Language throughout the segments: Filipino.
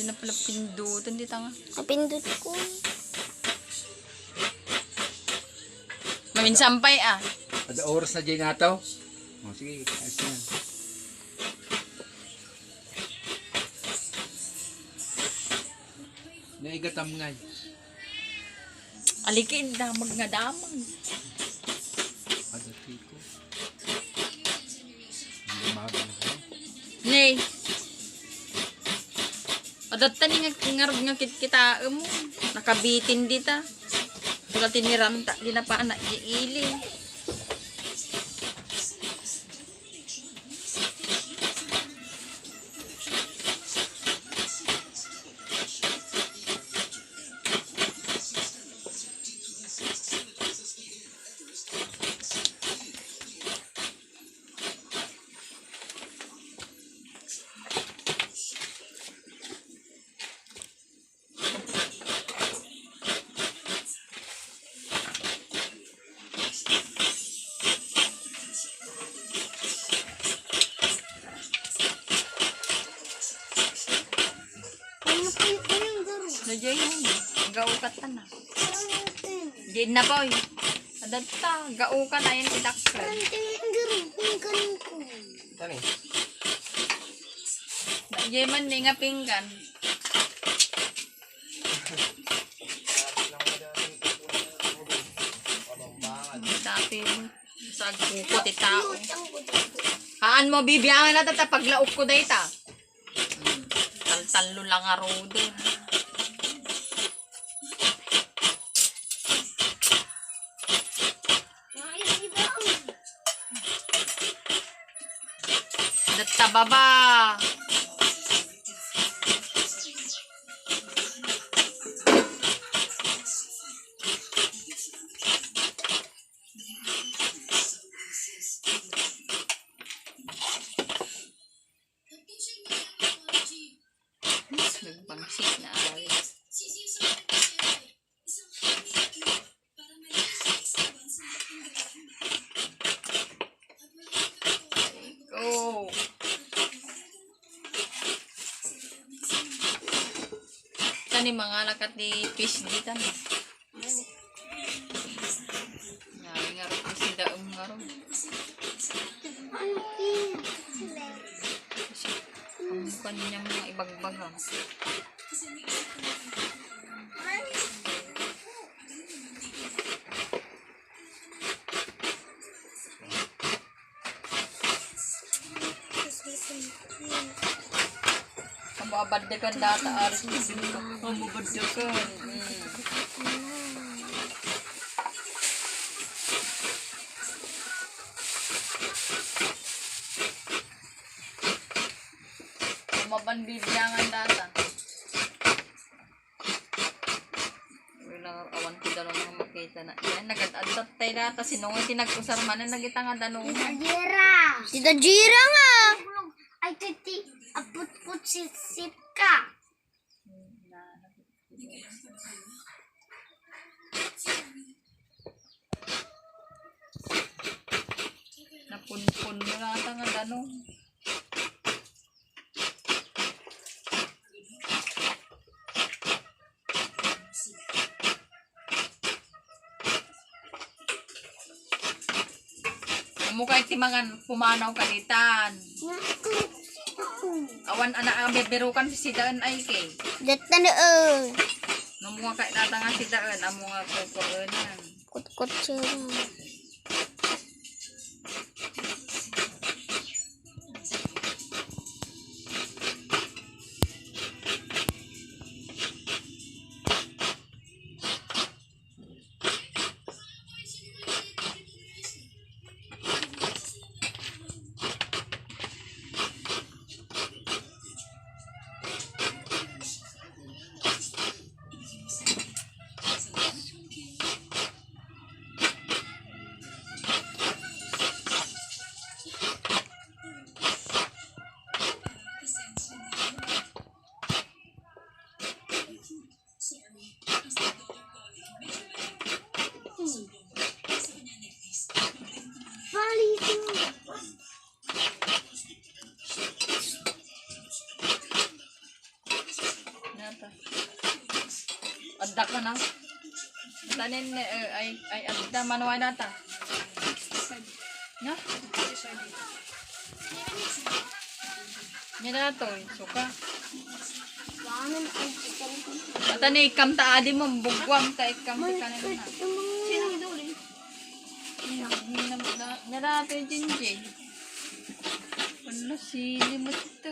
Hindi na pala pindutan. Hindi tanga. Napindot ko. Maminsampay ah. Ada oras na dyan nataw. O, sige, ayos na yan. Naigatam nga. Alikin, damag nga damag. Ada tiko. Hindi magang ko. Nay. Adat tani ngarog nga kita mo. Nakabitin dita. Wala tiniranta. Di na pa anak iili. Diyan yun. Gaukat ka na. Diyan na po eh. Adat ta. Gaukat na yan idaksan. Tani. Diyan man ni nga pinggan. Dati sa gukot itao. Haan mo bibiyangan na tata paglaok ko dahi ta. Taltalo lang aro din. Datta baba. Nagpangsit na awit. Go. Tani mga lakat ni fish dito na. Yari nga rin si daong nga rin. Ang mukha niya mga ibagbagang. Mababadyakan data aris dito. Mababadyakan. Mabanbibyangan data. Wala awan ko dalo nga makita na. Yan nagad-adot tayo data. Sinong nga tinag-usar man na nagita nga danong. Tita Jira nga. Ay, titi. Aput-put sip ka. Napun-pun mo na ata nga danong. Mukha iti mga pumanaw kalitan. Awan anak ang beberukan si sidaan ay kay. Data na Namunga kay data nga sidaan. Amo nga kukuunan. Kot-kot siya. na. Tanin ay adda manuwa nata. No? Nila to, suka. Wanan ang isang Ata ni ikam ta adi mo bugwam ta ikam ta kanin na. Sino iduli? Nila to jinjing. Ano sili mo ito?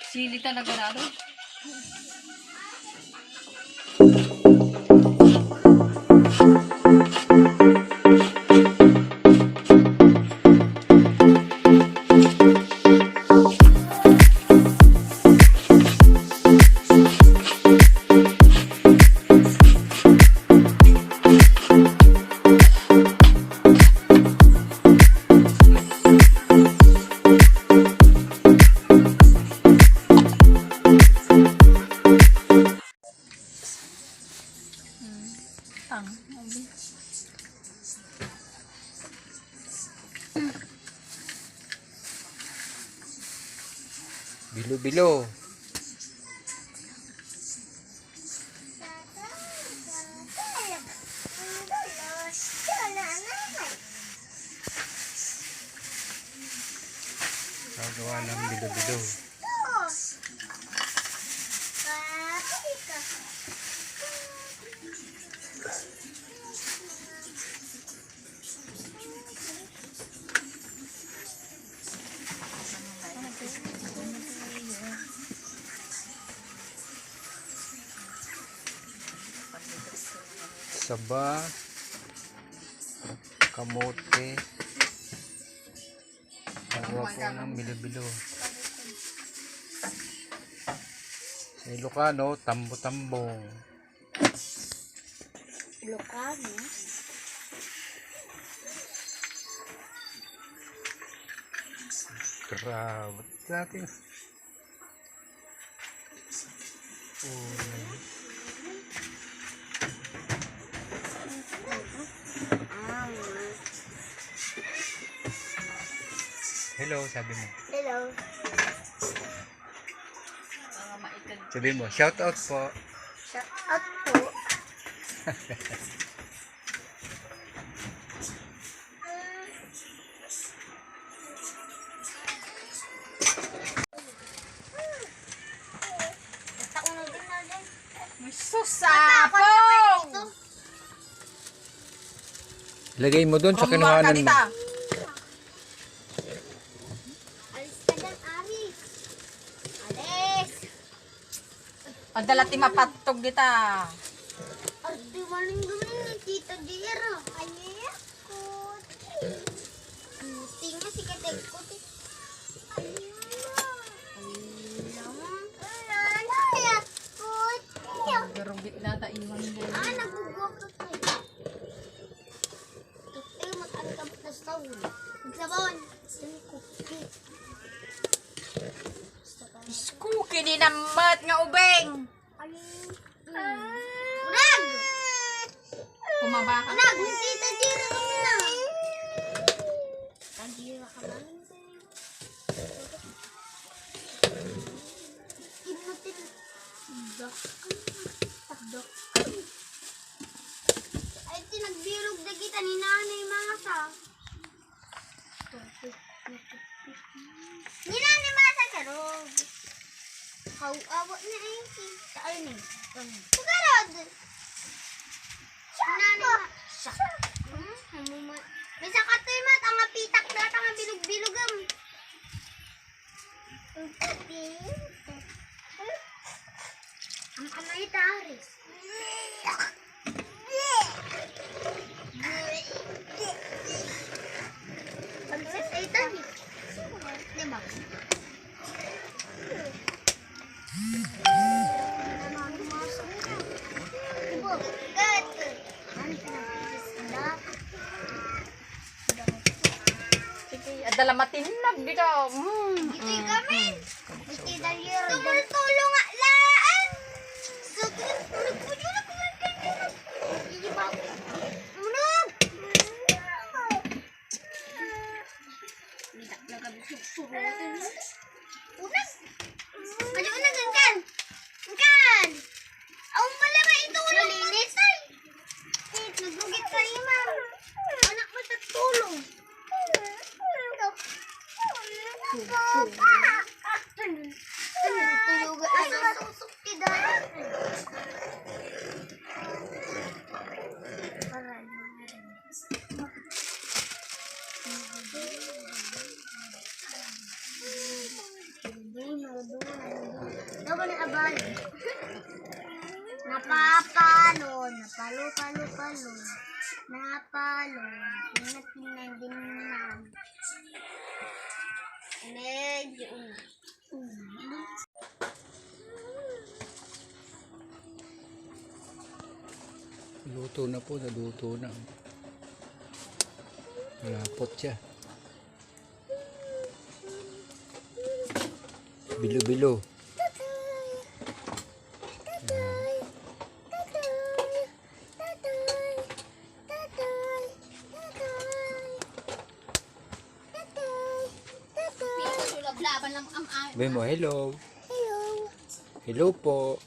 Sili talaga na to. Bilo-bilo. Gagawa ng bilo-bilo. Saba, kamote, gawa po ng bilo-bilo. Sa Ilocano, tambo-tambong. Ilocano? Grabe natin. Oh, hello, sabi mo. Hello. Sabi mo, shout out po. Shout out po. Basta ko na din. Susapong! Lagay mo doon sa kinuhanan mo. Alis ka dyan, Aris. Alis. Adala ti mapatog dita. Ardi maling gawin ni Tita Jira. Ayek ko. Tingnan si Katek ko. Garubit na ta iwan mo. Nagugok ka kayo. Ito mag-angkap na stone. Magsabon. Iskuki di namat nga ubeng. Unag! Kumaba ka. Unag! Ni Tita Jira kami na. Tita Jira ka lang. Inutin. Takdok. Ay, tinagbilog na kita ni nanay mga sa. Ni nanay mga sa karog. Awak na ay sa ano ni. Sugarod. Nanay mga. May sakatoy mat ang pitak data nga bilog-bilogam. Ang kamay taris. Ang sasaitan ni. Diba? Diba? Gat. Ano pinag-isda? Sige, adala matinag dito. Ito yung gamin. Ito yung daliro. Tumultulong nga laan. Nagpudyo na kumagkakit. Hindi ba ako? Unag! Tidak nagabisip-surutin. Unag! Ano unag ang kan? Ang kan! Ang pala! Napapalo, napalo, palo, palo. Napalo, tingnan, tingnan. Medyo. Luto na po, naluto na. Malapot siya. Bilo-bilo. Sulab-laban lang ang Sabi mo, hello. Hello. Hello po.